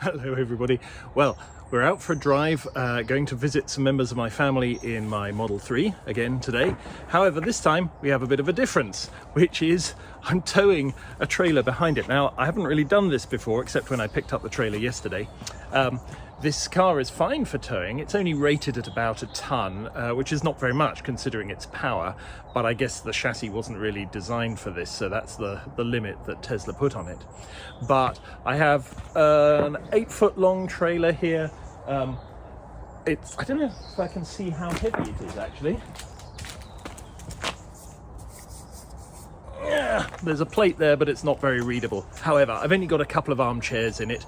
Hello everybody. Well, we're out for a drive, going to visit some members of my family in my Model 3 again today. However, this time we have a bit of a difference, which is I'm towing a trailer behind it. Now, I haven't really done this before, except when I picked up the trailer yesterday. This car is fine for towing. It's only rated at about a ton, which is not very much considering its power, but I guess the chassis wasn't really designed for this, so that's the limit that Tesla put on it. But I have an 8-foot long trailer here. I don't know if I can see how heavy it is actually. Yeah, there's a plate there, but it's not very readable. However, I've only got a couple of armchairs in it,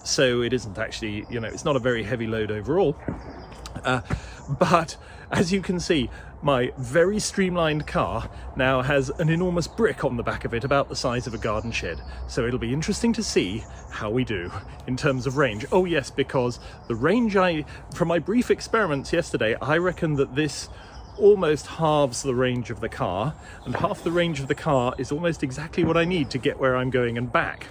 so it isn't actually, it's not a very heavy load overall. But as you can see, my very streamlined car now has an enormous brick on the back of it, about the size of a garden shed. So it'll be interesting to see how we do in terms of range. Oh yes, because the range from my brief experiments yesterday, I reckon that this almost halves the range of the car, and half the range of the car is almost exactly what I need to get where I'm going and back,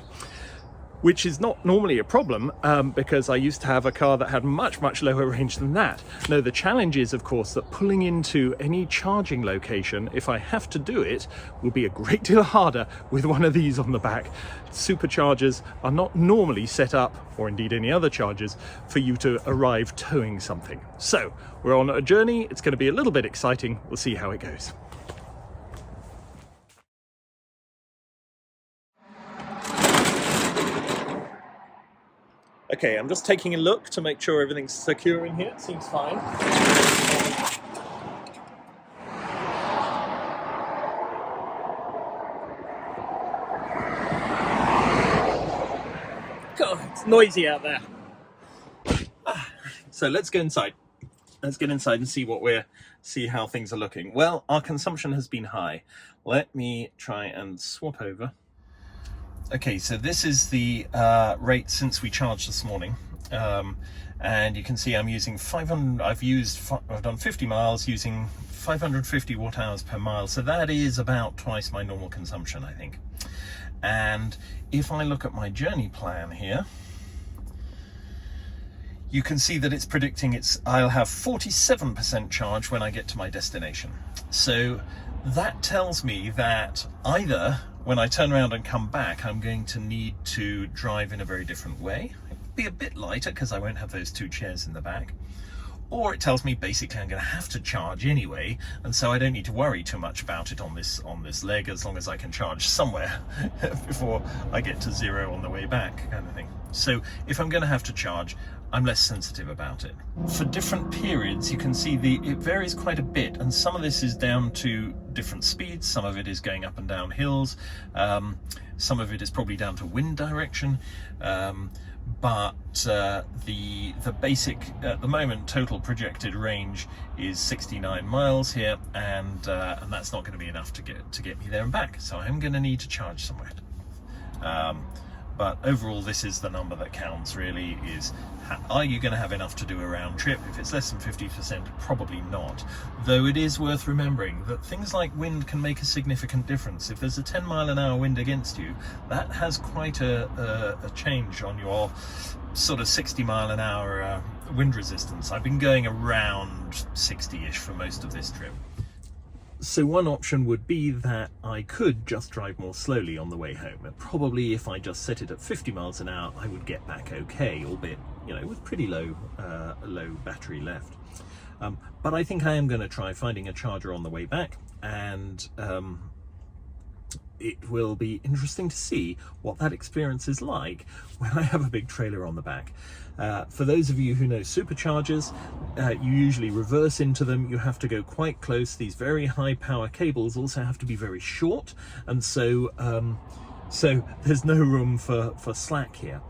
which is not normally a problem because I used to have a car that had much lower range than that. No, the challenge is, of course, that pulling into any charging location, if I have to do it, will be a great deal harder with one of these on the back. Superchargers are not normally set up, or indeed any other chargers, for you to arrive towing something. So we're on a journey. It's going to be a little bit exciting. We'll see how it goes. Okay, I'm just taking a look to make sure everything's secure in here. It seems fine. God, it's noisy out there. So let's go inside. Let's get inside and see how things are looking. Well, our consumption has been high. Let me try and swap over. Okay, so this is the rate since we charged this morning, and you can see I'm using 500. I've done 50 miles using 550 watt hours per mile, so that is about twice my normal consumption, I think. And if I look at my journey plan here, you can see that it's predicting I'll have 47% charge when I get to my destination. So that tells me that either when I turn around and come back, I'm going to need to drive in a very different way. It'll be a bit lighter because I won't have those two chairs in the back. Or it tells me basically I'm going to have to charge anyway, and so I don't need to worry too much about it on this leg, as long as I can charge somewhere before I get to zero on the way back, kind of thing. So if I'm going to have to charge, I'm less sensitive about it. For different periods, you can see it varies quite a bit, and some of this is down to different speeds, some of it is going up and down hills, some of it is probably down to wind direction, but the basic, at the moment, total projected range is 69 miles here, and that's not going to be enough to get me there and back, so I'm going to need to charge somewhere. But overall, this is the number that counts, really, is are you going to have enough to do a round trip? If it's less than 50%, probably not. Though it is worth remembering that things like wind can make a significant difference. If there's a 10-mile-an-hour wind against you, that has quite a change on your sort of 60-mile-an-hour wind resistance. I've been going around 60-ish for most of this trip. So one option would be that I could just drive more slowly on the way home, and probably if I just set it at 50 miles an hour, I would get back okay, albeit, with pretty low battery left. But I think I am going to try finding a charger on the way back, and it will be interesting to see what that experience is like when I have a big trailer on the back. For those of you who know superchargers, you usually reverse into them. You have to go quite close. These very high power cables also have to be very short, and so there's no room for slack here.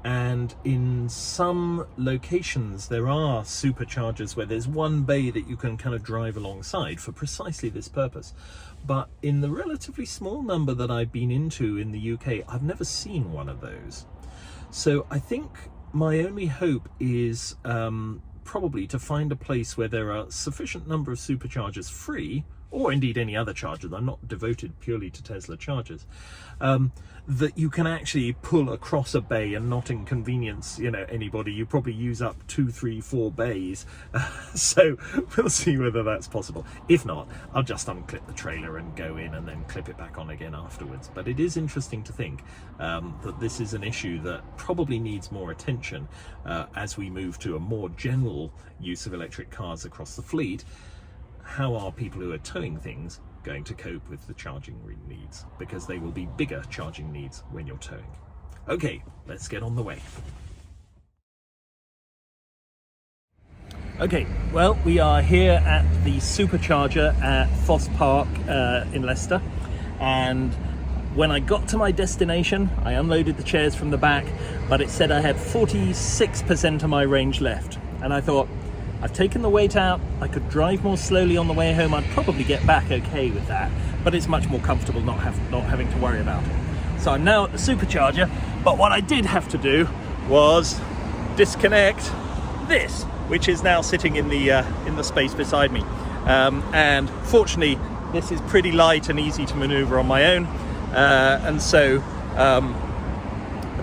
And in some locations there are superchargers where there's one bay that you can kind of drive alongside for precisely this purpose. But in the relatively small number that I've been into in the UK, I've never seen one of those. So I think my only hope is probably to find a place where there are sufficient number of superchargers free, or indeed any other chargers, I'm not devoted purely to Tesla chargers, that you can actually pull across a bay and not inconvenience, you know, anybody. You probably use up 2, 3, 4 bays. So we'll see whether that's possible. If not, I'll just unclip the trailer and go in and then clip it back on again afterwards. But it is interesting to think that this is an issue that probably needs more attention as we move to a more general use of electric cars across the fleet. How are people who are towing things going to cope with the charging needs? Because they will be bigger charging needs when you're towing. Okay, let's get on the way. Okay, well, we are here at the supercharger at Foss Park in Leicester, and when I got to my destination, I unloaded the chairs from the back, but it said I had 46% of my range left, and I thought, I've taken the weight out, I could drive more slowly on the way home, I'd probably get back okay with that, but it's much more comfortable not having to worry about it. So I'm now at the supercharger, but what I did have to do was disconnect this, which is now sitting in the space beside me. And fortunately, this is pretty light and easy to maneuver on my own, and so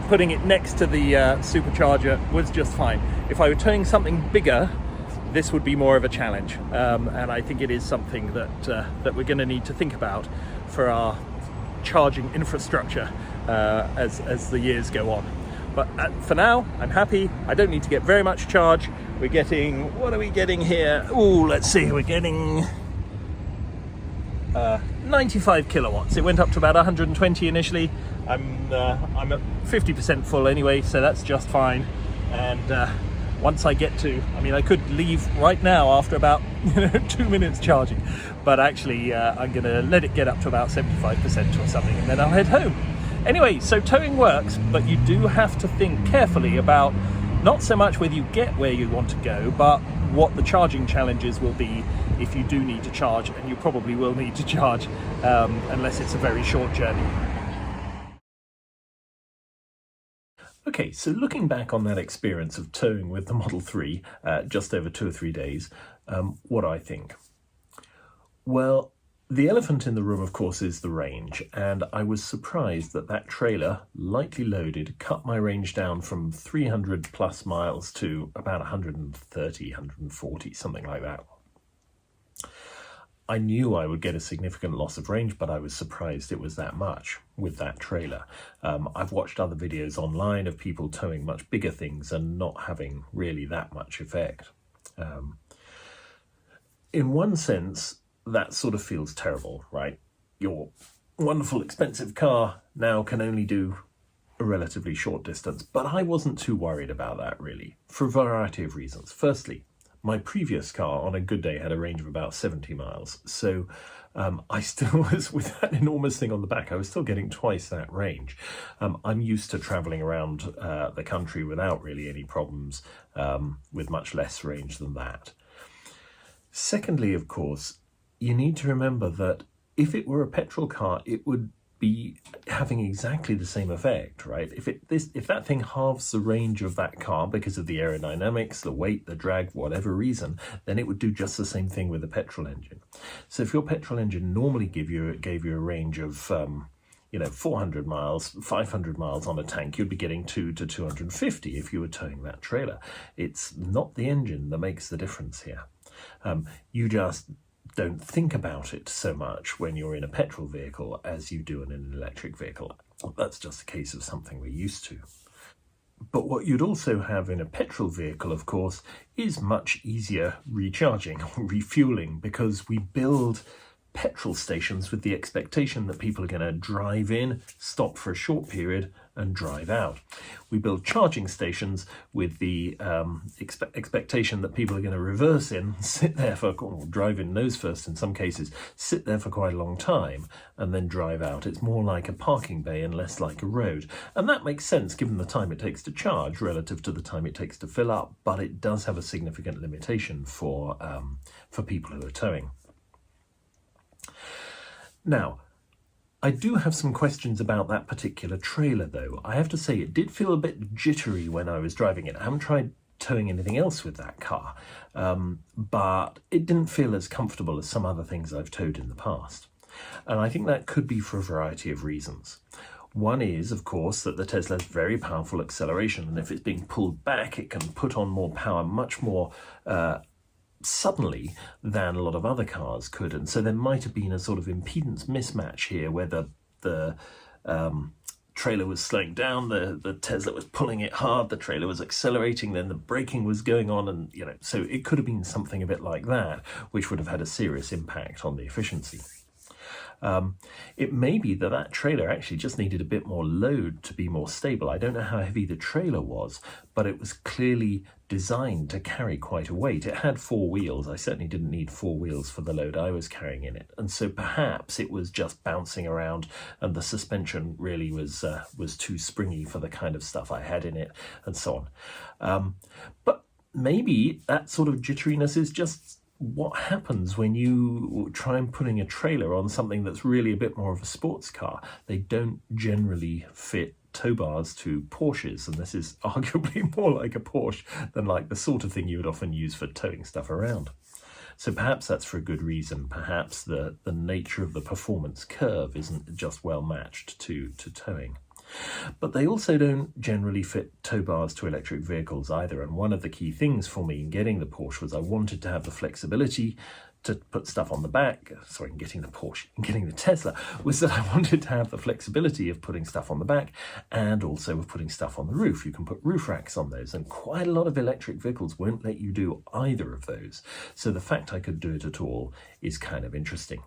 putting it next to the supercharger was just fine. If I were towing something bigger, this would be more of a challenge, and I think it is something that we're going to need to think about for our charging infrastructure as the years go on. But for now, I'm happy. I don't need to get very much charge. We're getting, what are we getting here? Oh, let's see, we're getting 95 kilowatts. It went up to about 120 initially. I'm at 50% full anyway, so that's just fine. And once I get to, I mean, I could leave right now after about 2 minutes charging, but actually I'm gonna let it get up to about 75% or something, and then I'll head home. Anyway, so towing works, but you do have to think carefully about not so much whether you get where you want to go, but what the charging challenges will be if you do need to charge, and you probably will need to charge unless it's a very short journey. Okay, so looking back on that experience of towing with the Model 3, just over 2 or 3 days, what do I think? Well, the elephant in the room, of course, is the range, and I was surprised that that trailer, lightly loaded, cut my range down from 300 plus miles to about 130, 140, something like that. I knew I would get a significant loss of range, but I was surprised it was that much with that trailer. I've watched other videos online of people towing much bigger things and not having really that much effect. In one sense, that sort of feels terrible, right? Your wonderful, expensive car now can only do a relatively short distance, but I wasn't too worried about that really, for a variety of reasons. Firstly, my previous car on a good day had a range of about 70 miles. So I still was, with that enormous thing on the back, I was still getting twice that range. I'm used to traveling around the country without really any problems, with much less range than that. Secondly, of course, you need to remember that if it were a petrol car, it would be having exactly the same effect, right? If that thing halves the range of that car because of the aerodynamics, the weight, the drag, whatever reason, then it would do just the same thing with a petrol engine. So if your petrol engine normally gave you a range of 400 miles, 500 miles on a tank, you'd be getting 2 to 250 if you were towing that trailer. It's not the engine that makes the difference here. You just don't think about it so much when you're in a petrol vehicle as you do in an electric vehicle. That's just a case of something we're used to. But what you'd also have in a petrol vehicle, of course, is much easier recharging or refueling, because we build petrol stations with the expectation that people are going to drive in, stop for a short period and drive out. We build charging stations with the expectation that people are going to reverse in, sit there for, or drive in nose first in some cases, sit there for quite a long time and then drive out. It's more like a parking bay and less like a road. And that makes sense given the time it takes to charge relative to the time it takes to fill up, but it does have a significant limitation for people who are towing. Now, I do have some questions about that particular trailer though. I have to say it did feel a bit jittery when I was driving it. I haven't tried towing anything else with that car, but it didn't feel as comfortable as some other things I've towed in the past. And I think that could be for a variety of reasons. One is, of course, that the Tesla has very powerful acceleration, and if it's being pulled back, it can put on more power much more suddenly than a lot of other cars could. And so there might have been a sort of impedance mismatch here where the trailer was slowing down, the Tesla was pulling it hard, the trailer was accelerating, then the braking was going on, and so it could have been something a bit like that, which would have had a serious impact on the efficiency. It may be that trailer actually just needed a bit more load to be more stable. I don't know how heavy the trailer was, but it was clearly designed to carry quite a weight. It had 4 wheels. I certainly didn't need 4 wheels for the load I was carrying in it. And so perhaps it was just bouncing around and the suspension really was too springy for the kind of stuff I had in it and so on. But maybe that sort of jitteriness is just what happens when you try and putting a trailer on something that's really a bit more of a sports car. They don't generally fit tow bars to Porsches, and this is arguably more like a Porsche than like the sort of thing you would often use for towing stuff around. So perhaps that's for a good reason. Perhaps the nature of the performance curve isn't just well matched to towing. But they also don't generally fit tow bars to electric vehicles either. And one of the key things for me in getting the Porsche was I wanted to have the flexibility to put stuff on the back. Sorry, in getting the Tesla, was that I wanted to have the flexibility of putting stuff on the back and also of putting stuff on the roof. You can put roof racks on those, and quite a lot of electric vehicles won't let you do either of those. So the fact I could do it at all is kind of interesting.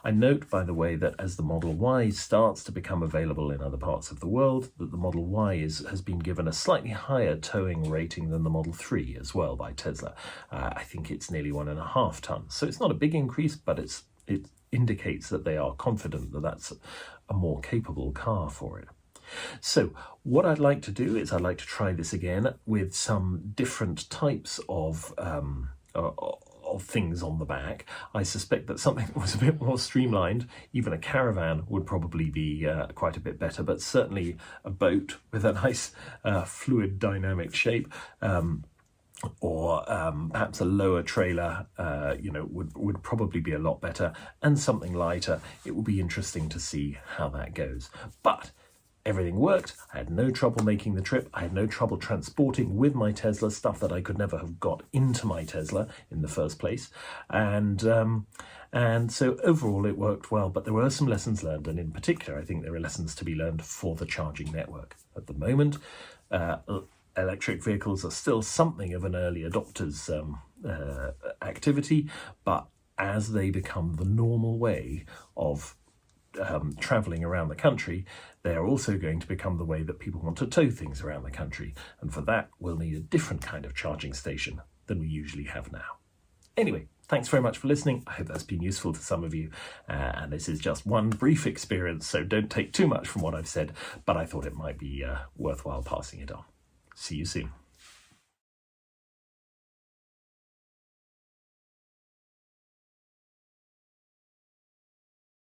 I note, by the way, that as the Model Y starts to become available in other parts of the world, that the Model Y has been given a slightly higher towing rating than the Model 3 as well by Tesla. I think it's nearly 1.5 tons. So it's not a big increase, but it indicates that they are confident that that's a more capable car for it. So what I'd like to do is I'd like to try this again with some different types of things on the back. I suspect that something that was a bit more streamlined, even a caravan, would probably be quite a bit better, but certainly a boat with a nice fluid dynamic shape, or perhaps a lower trailer, would probably be a lot better, and something lighter. It will be interesting to see how that goes. But everything worked. I had no trouble making the trip. I had no trouble transporting with my Tesla stuff that I could never have got into my Tesla in the first place. And so overall it worked well, but there were some lessons learned, and in particular I think there are lessons to be learned for the charging network. At the moment, electric vehicles are still something of an early adopters activity, but as they become the normal way of travelling around the country, they are also going to become the way that people want to tow things around the country. And for that, we'll need a different kind of charging station than we usually have now. Anyway, thanks very much for listening. I hope that's been useful to some of you. And this is just one brief experience, so don't take too much from what I've said, but I thought it might be worthwhile passing it on. See you soon.